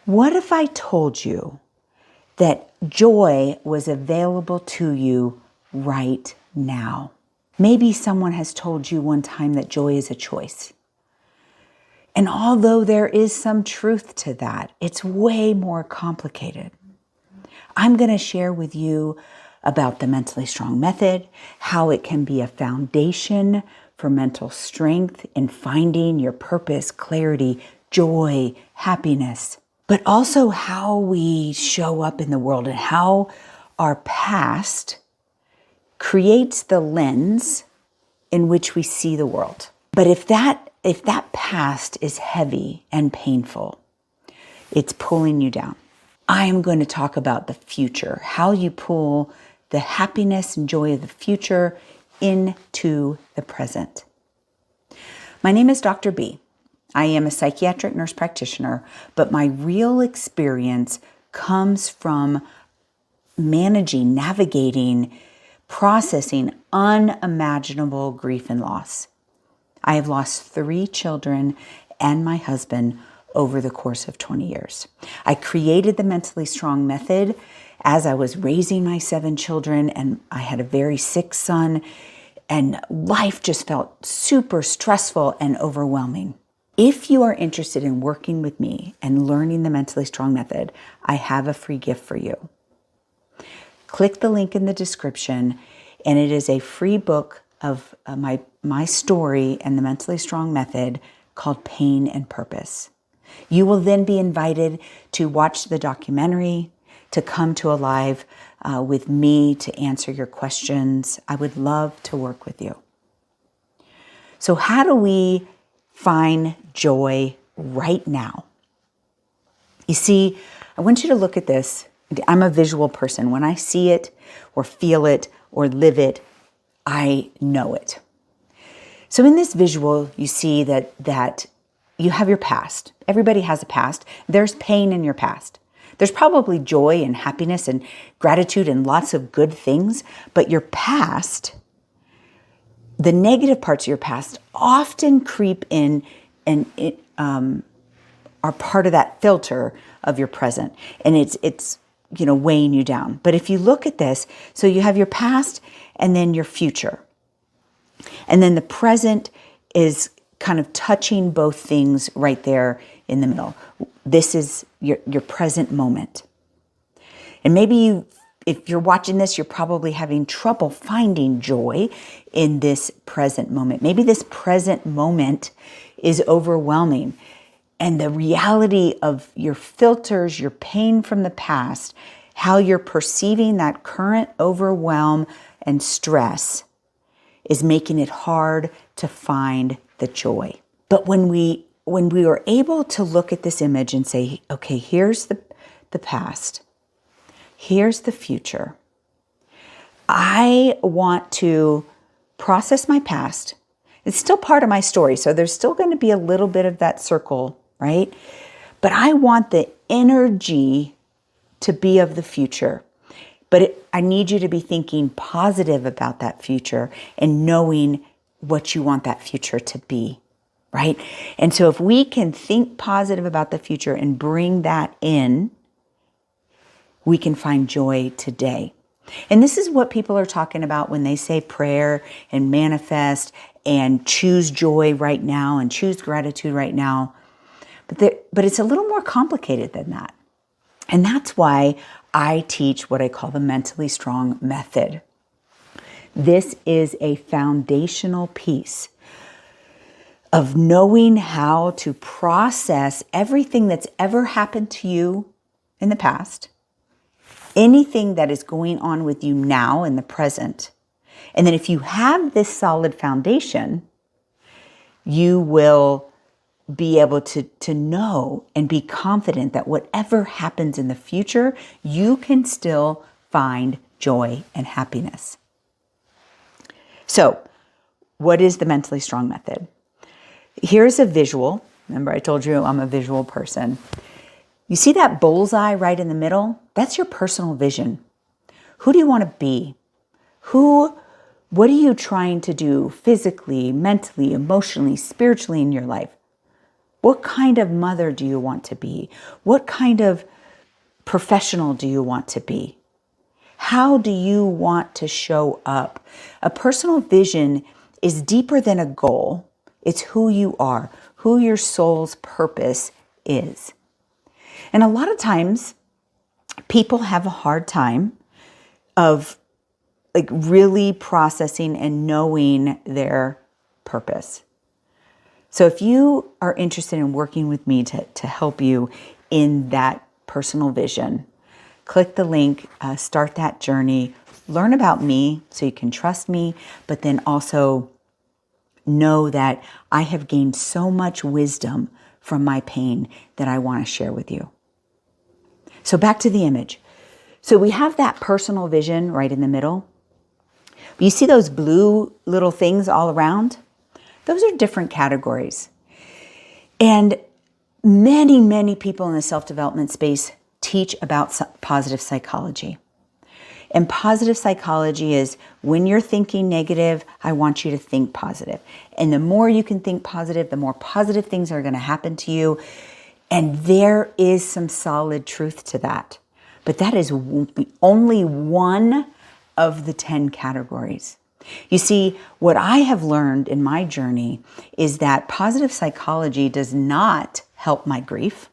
What if I told you that joy was available to you right now? Maybe someone has told you one time that joy is a choice. And although there is some truth to that, it's way more complicated. I'm going to share with you about the Mentally Strong Method, how it can be a foundation for mental strength in finding your purpose, clarity, joy, happiness, but also how we show up in the world and how our past creates the lens in which we see the world. But if that past is heavy and painful, it's pulling you down. I am going to talk about the future, how you pull the happiness and joy of the future into the present. My name is Dr. B. I am a psychiatric nurse practitioner, but my real experience comes from managing, navigating, processing unimaginable grief and loss. I have lost 3 children and my husband over the course of 20 years. I created the Mentally Strong Method as I was raising my 7 children, and I had a very sick son, and life just felt super stressful and overwhelming. If you are interested in working with me and learning the Mentally Strong Method, I have a free gift for you. Click the link in the description, and it is a free book of my story and the Mentally Strong Method called Pain and Purpose. You will then be invited to watch the documentary, to come to a live with me to answer your questions. I would love to work with you. So how do we find joy right now? You see, I want you to look at this. I'm a visual person. When I see it or feel it or live it, I know it. So in this visual, you see that you have your past. Everybody has a past. There's pain in your past. There's probably joy and happiness and gratitude and lots of good things, but your past, the negative parts of your past often creep in and are part of that filter of your present. And it's weighing you down. But if you look at this, so you have your past and then your future. And then the present is kind of touching both things right there in the middle. This is your present moment. And maybe if you're watching this, you're probably having trouble finding joy in this present moment. Maybe this present moment is overwhelming. And the reality of your filters, your pain from the past, how you're perceiving that current overwhelm and stress is making it hard to find the joy. But when we are able to look at this image and say, okay, here's the past, here's the future. I want to process my past. It's still part of my story, so there's still going to be a little bit of that circle, right? But I want the energy to be of the future. But I need you to be thinking positive about that future and knowing what you want that future to be, right? And so if we can think positive about the future and bring that in, we can find joy today. And this is what people are talking about when they say prayer and manifest and choose joy right now and choose gratitude right now. But it's a little more complicated than that. And that's why I teach what I call the Mentally Strong Method. This is a foundational piece of knowing how to process everything that's ever happened to you in the past, anything that is going on with you now in the present. And then if you have this solid foundation, you will be able to know and be confident that whatever happens in the future, you can still find joy and happiness. So, what is the Mentally Strong Method? Here's a visual. Remember, I told you I'm a visual person. You see that bullseye right in the middle? That's your personal vision. Who do you want to be? What are you trying to do physically, mentally, emotionally, spiritually in your life? What kind of mother do you want to be? What kind of professional do you want to be? How do you want to show up? A personal vision is deeper than a goal. It's who you are, who your soul's purpose is. And a lot of times people have a hard time of like really processing and knowing their purpose. So if you are interested in working with me to help you in that personal vision, click the link, start that journey, learn about me so you can trust me, but then also know that I have gained so much wisdom from my pain that I want to share with you. So back to the image. So we have that personal vision right in the middle. You see those blue little things all around? Those are different categories. And many, many people in the self-development space teach about positive psychology. And positive psychology is when you're thinking negative, I want you to think positive. And the more you can think positive, the more positive things are going to happen to you. And there is some solid truth to that. But that is only one of the 10 categories. You see, what I have learned in my journey is that positive psychology does not help my grief.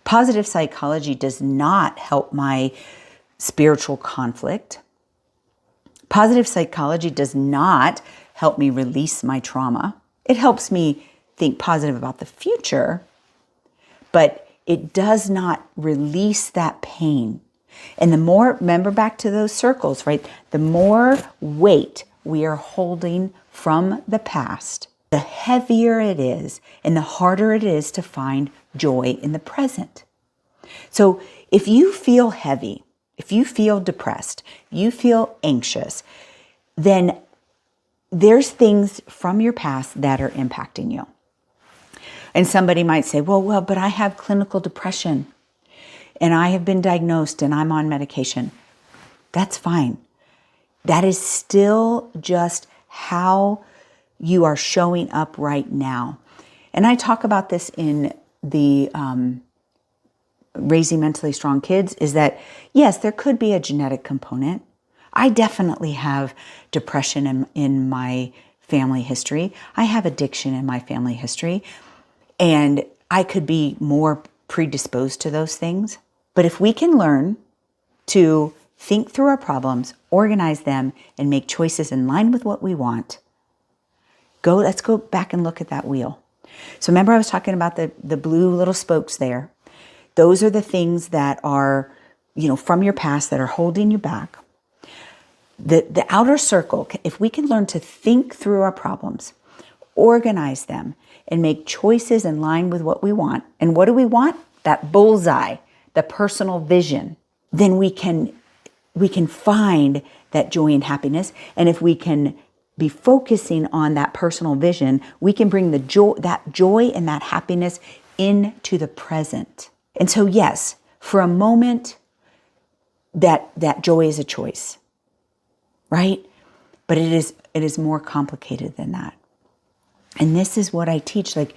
Positive psychology does not help my spiritual conflict. Positive psychology does not help me release my trauma. It helps me think positive about the future, but it does not release that pain. And the more, remember back to those circles, right? The more weight we are holding from the past, the heavier it is and the harder it is to find joy in the present. So if you feel heavy, if you feel depressed, you feel anxious, then there's things from your past that are impacting you. And somebody might say, well, but I have clinical depression and I have been diagnosed and I'm on medication. That's fine. That is still just how you are showing up right now. And I talk about this in the Raising Mentally Strong Kids, is that, yes, there could be a genetic component. I definitely have depression in my family history. I have addiction in my family history. And I could be more predisposed to those things. But if we can learn to think through our problems, organize them, and make choices in line with what we want, let's go back and look at that wheel. So remember I was talking about the blue little spokes there. Those are the things that are, from your past that are holding you back. The outer circle, if we can learn to think through our problems, organize them, and make choices in line with what we want. And what do we want? That bullseye, the personal vision. Then we can find that joy and happiness. And if we can be focusing on that personal vision, we can bring that joy and that happiness into the present. And so, yes, for a moment, that joy is a choice, right? But it is more complicated than that. And this is what I teach. Like,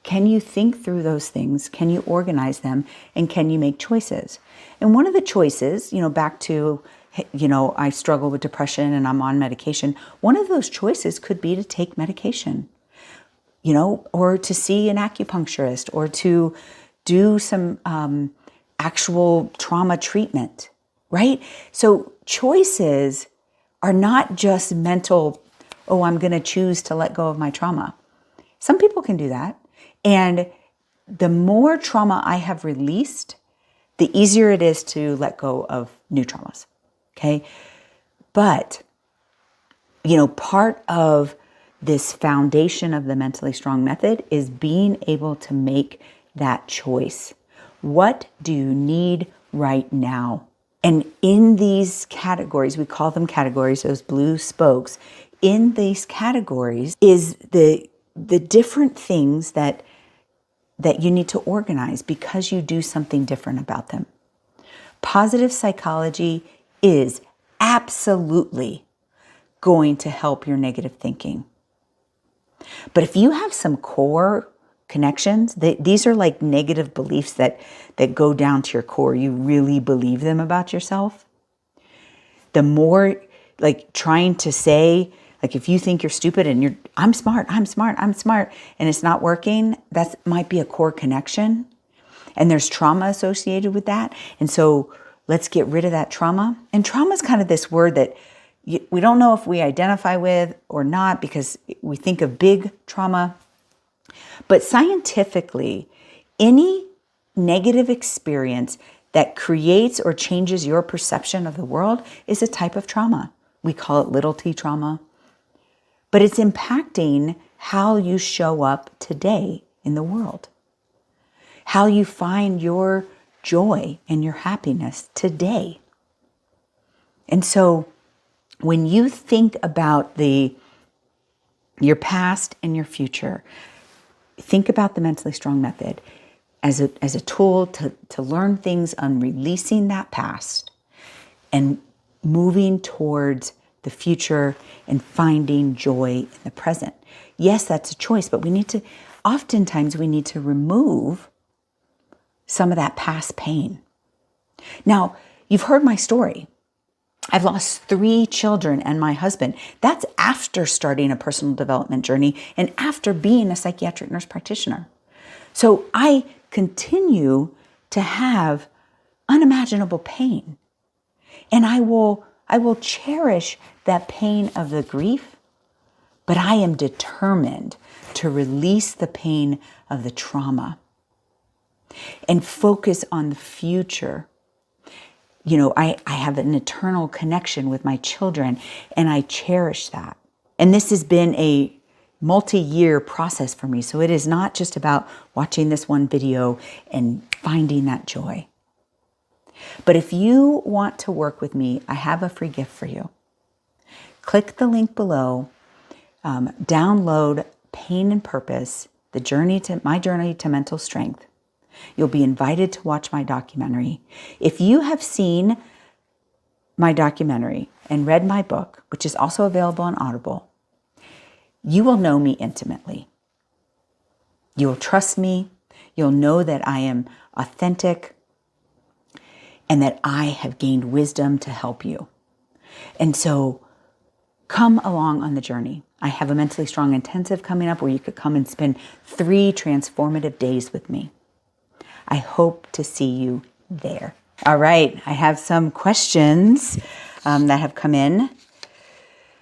can you think through those things? Can you organize them? And can you make choices? And one of the choices, back to, I struggle with depression and I'm on medication. One of those choices could be to take medication, or to see an acupuncturist, or to do some actual trauma treatment, right? So choices are not just mental, I'm going to choose to let go of my trauma. Some people can do that. And the more trauma I have released, the easier it is to let go of new traumas. Okay. But, part of this foundation of the Mentally Strong method is being able to make that choice. What do you need right now? And in these categories, we call them categories, those blue spokes, in these categories is the different things that you need to organize because you do something different about them. Positive psychology is absolutely going to help your negative thinking. But if you have some core connections, these are like negative beliefs that go down to your core. You really believe them about yourself. The more like trying to say, like if you think you're stupid and I'm smart, and it's not working, that might be a core connection. And there's trauma associated with that. And so let's get rid of that trauma. And trauma is kind of this word that we don't know if we identify with or not, because we think of big trauma. But scientifically, any negative experience that creates or changes your perception of the world is a type of trauma. We call it little t trauma. But it's impacting how you show up today in the world, how you find your joy and your happiness today. And so when you think about your past and your future, think about the Mentally Strong Method as a tool to learn things on releasing that past and moving towards the future and finding joy in the present. Yes, that's a choice, but oftentimes we need to remove some of that past pain. Now, you've heard my story. I've lost 3 children and my husband. That's after starting a personal development journey and after being a psychiatric nurse practitioner. So I continue to have unimaginable pain. And I will cherish that pain of the grief, but I am determined to release the pain of the trauma and focus on the future. I have an eternal connection with my children, and I cherish that. And this has been a multi-year process for me. So it is not just about watching this one video and finding that joy. But if you want to work with me, I have a free gift for you. Click the link below, download Pain and Purpose, my journey to mental strength. You'll be invited to watch my documentary. If you have seen my documentary and read my book, which is also available on Audible, you will know me intimately. You will trust me. You'll know that I am authentic and that I have gained wisdom to help you. And so come along on the journey. I have a Mentally Strong Intensive coming up where you could come and spend 3 transformative days with me. I hope to see you there. All right, I have some questions that have come in.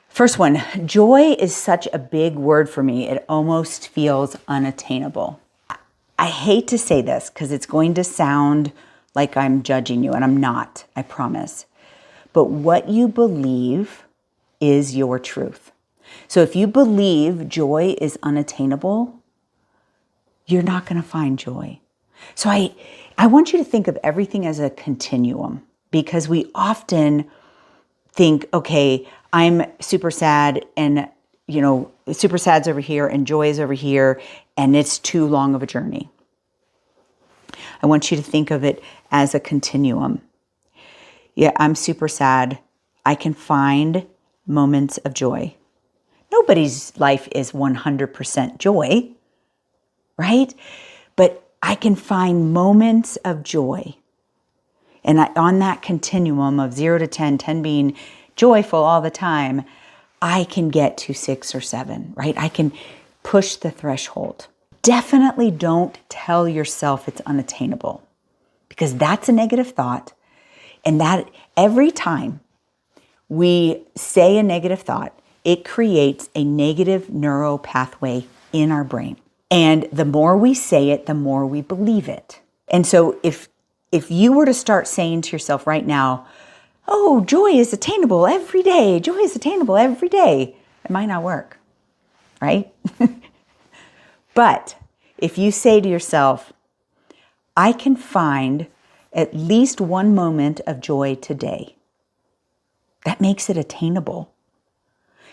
First one, joy is such a big word for me. It almost feels unattainable. I hate to say this because it's going to sound like I'm judging you, and I'm not, I promise. But what you believe is your truth. So if you believe joy is unattainable, you're not going to find joy. So I want you to think of everything as a continuum, because we often think, okay, I'm super sad and, super sad's over here and joy is over here, and it's too long of a journey. I want you to think of it as a continuum. Yeah, I'm super sad. I can find moments of joy. Nobody's life is 100% joy, right? But I can find moments of joy. And on that continuum of 0 to 10, 10 being joyful all the time, I can get to 6 or 7, right? I can push the threshold. Definitely don't tell yourself it's unattainable, because that's a negative thought. And that every time we say a negative thought, it creates a negative neural pathway in our brain. And the more we say it, the more we believe it. And so if you were to start saying to yourself right now, oh, joy is attainable every day. Joy is attainable every day. It might not work, right? But if you say to yourself, I can find at least one moment of joy today, that makes it attainable.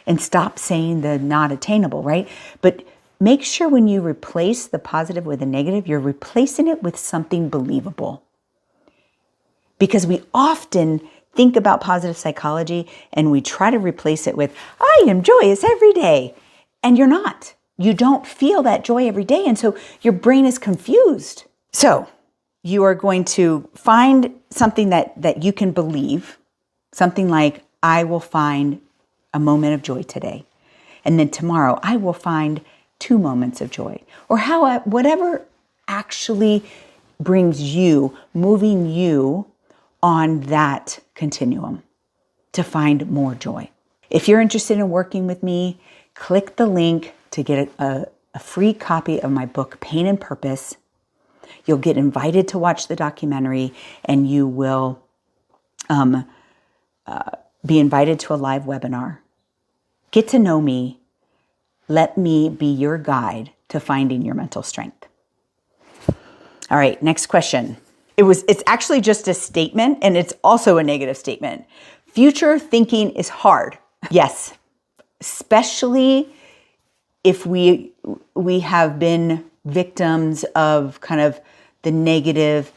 And stop saying the not attainable, right? But make sure when you replace the positive with a negative, you're replacing it with something believable. Because we often think about positive psychology and we try to replace it with, I am joyous every day. And you're not. you don't feel that joy every day. And so your brain is confused. So you are going to find something that you can believe, something like, I will find a moment of joy today. And then tomorrow I will find 2 moments of joy, or whatever actually brings you, moving you on that continuum to find more joy. If you're interested in working with me, click the link to get a free copy of my book, Pain and Purpose. You'll get invited to watch the documentary, and you will be invited to a live webinar. Get to know me. Let me be your guide to finding your mental strength. All right, next question. It's actually just a statement, and it's also a negative statement. Future thinking is hard. Yes, especially if we have been victims of kind of the negative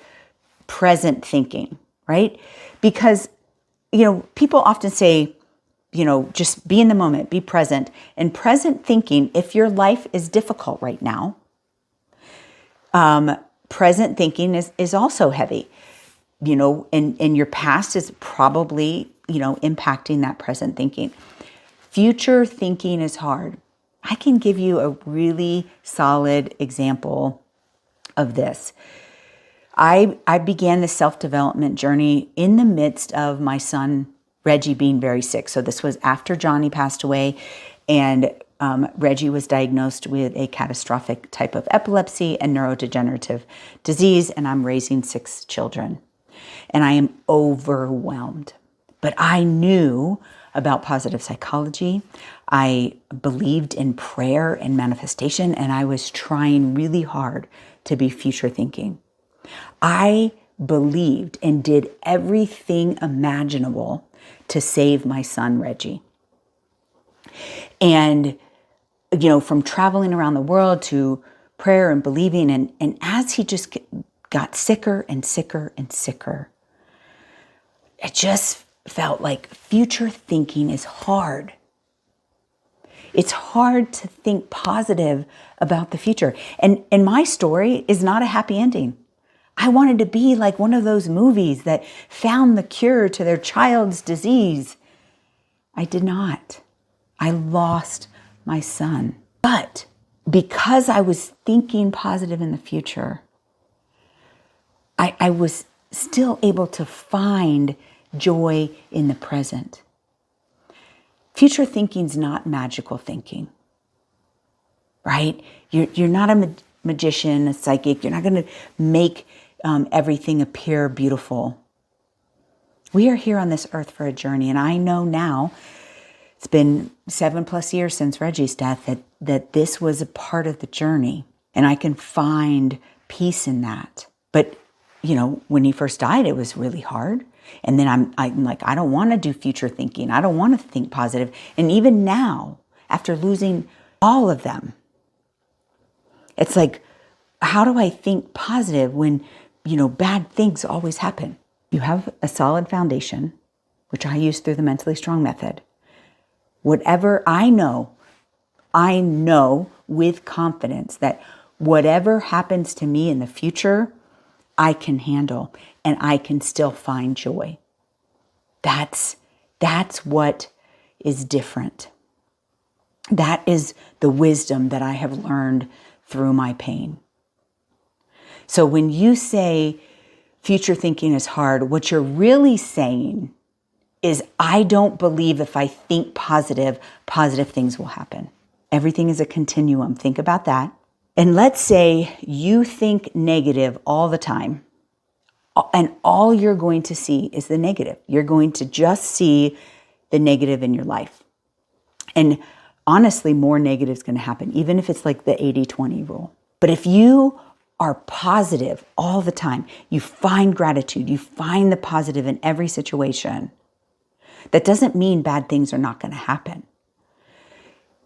present thinking, right? Because, people often say, just be in the moment, be present. And present thinking, if your life is difficult right now, present thinking is also heavy, and your past is probably, impacting that present thinking. Future thinking is hard. I can give you a really solid example of this. I began the self-development journey in the midst of my son, Reggie, being very sick. So this was after Johnny passed away, and Reggie was diagnosed with a catastrophic type of epilepsy and neurodegenerative disease, and I'm raising 6 children. And I am overwhelmed. But I knew about positive psychology. I believed in prayer and manifestation, and I was trying really hard to be future thinking. I believed and did everything imaginable to save my son, Reggie. And, from traveling around the world to prayer and believing, and as he just got sicker and sicker and sicker, it just felt like future thinking is hard. It's hard to think positive about the future. And my story is not a happy ending. I wanted to be like one of those movies that found the cure to their child's disease. I did not. I lost my son. But because I was thinking positive in the future, I was still able to find joy in the present. Future thinking is not magical thinking, right? You're not a magician, a psychic. You're not going to make everything appear beautiful. We are here on this earth for a journey, and I know now, it's been 7+ years since Reggie's death, that this was a part of the journey, and I can find peace in that. But when he first died, it was really hard. And then I'm like, I don't want to do future thinking. I don't want to think positive. And even now, after losing all of them, it's like, how do I think positive when, bad things always happen? You have a solid foundation, which I use through the Mentally Strong Method. Whatever I know with confidence that whatever happens to me in the future, I can handle, and I can still find joy. That's what is different. That is the wisdom that I have learned through my pain. So when you say future thinking is hard, what you're really saying is, I don't believe if I think positive things will happen. Everything is a continuum. Think about that. And let's say you think negative all the time, and all you're going to see is the negative. You're going to just see the negative in your life. And honestly, more negative is going to happen, even if it's like the 80-20 rule. But if you are positive all the time, you find gratitude, you find the positive in every situation, that doesn't mean bad things are not going to happen.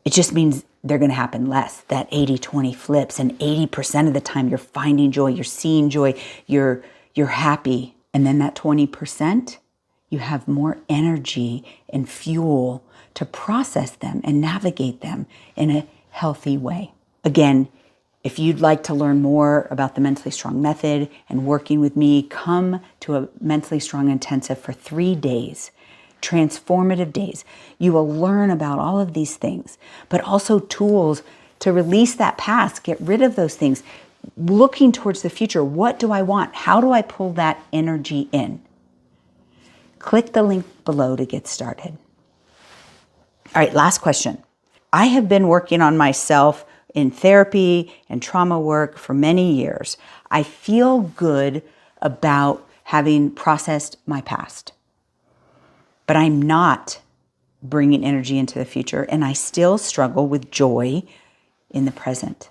It just means they're going to happen less. That 80-20 flips, and 80% of the time you're finding joy, you're seeing joy, you're happy. And then that 20%, you have more energy and fuel to process them and navigate them in healthy way. Again, if you'd like to learn more about the Mentally Strong Method and working with me, come to a Mentally Strong Intensive for 3 days, transformative days. You will learn about all of these things, but also tools to release that past, get rid of those things, looking towards the future. What do I want? How do I pull that energy in? Click the link below to get started. All right, last question. I have been working on myself in therapy and trauma work for many years. I feel good about having processed my past, but I'm not bringing energy into the future, and I still struggle with joy in the present.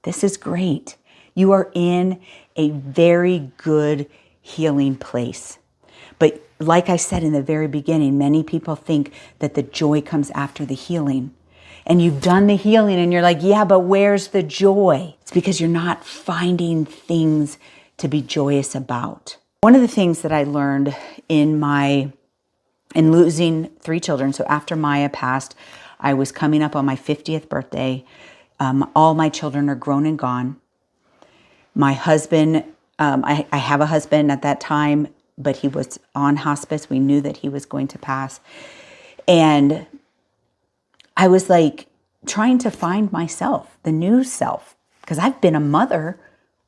This is great. You are in a very good healing place. But like I said in the very beginning, many people think that the joy comes after the healing. And you've done the healing and you're like, yeah, but where's the joy? It's because you're not finding things to be joyous about. One of the things that I learned in losing 3 children, so after Maya passed, I was coming up on my 50th birthday. All my children are grown and gone. My husband, I have a husband at that time, but he was on hospice. We knew that he was going to pass. And I was like trying to find myself, the new self, because I've been a mother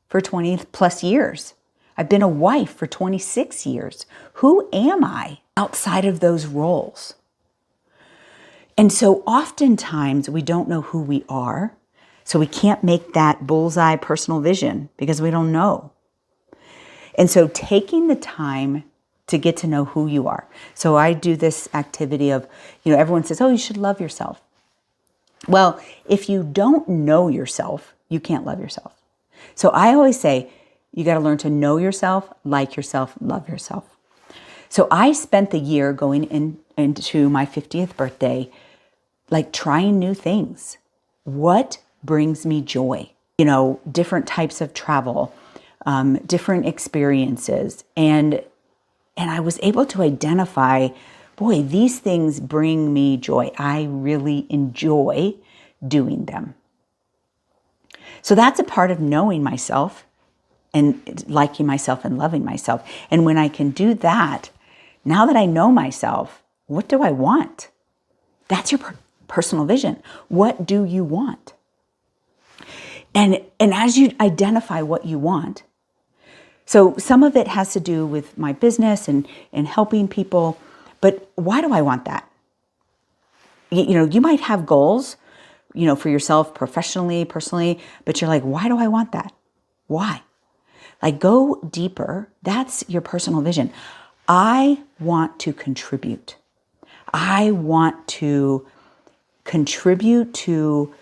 for 20 plus years. I've been a wife for 26 years. Who am I outside of those roles? And so oftentimes we don't know who we are. So we can't make that bullseye personal vision because we don't know. And so taking the time to get to know who you are. So I do this activity of, everyone says, oh, you should love yourself. Well, if you don't know yourself, you can't love yourself. So I always say, you got to learn to know yourself, like yourself, love yourself. So I spent the year going into my 50th birthday, like trying new things. What brings me joy? Different types of travel, different experiences. And I was able to identify, boy, these things bring me joy. I really enjoy doing them. So that's a part of knowing myself and liking myself and loving myself. And when I can do that, now that I know myself, what do I want? That's your personal vision. What do you want? And as you identify what you want, so some of it has to do with my business and helping people, but why do I want that? You might have goals, for yourself professionally, personally, but you're like, why do I want that? Why? Like, go deeper. That's your personal vision. I want to contribute. I want to contribute to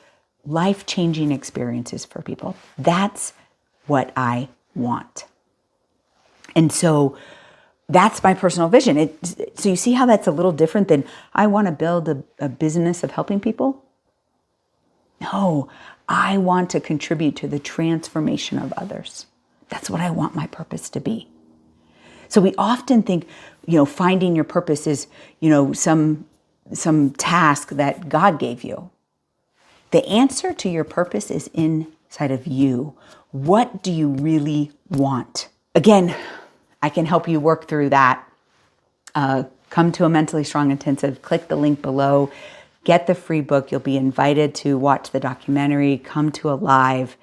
life-changing experiences for people. That's what I want. And so that's my personal vision. So you see how that's a little different than I want to build a business of helping people? No, I want to contribute to the transformation of others. That's what I want my purpose to be. So we often think, finding your purpose is, some task that God gave you. The answer to your purpose is inside of you. What do you really want? Again, I can help you work through that. Come to a Mentally Strong Intensive, click the link below, get the free book. You'll be invited to watch the documentary, come to a live,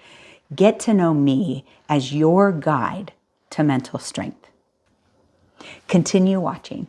get to know me as your guide to mental strength. Continue watching.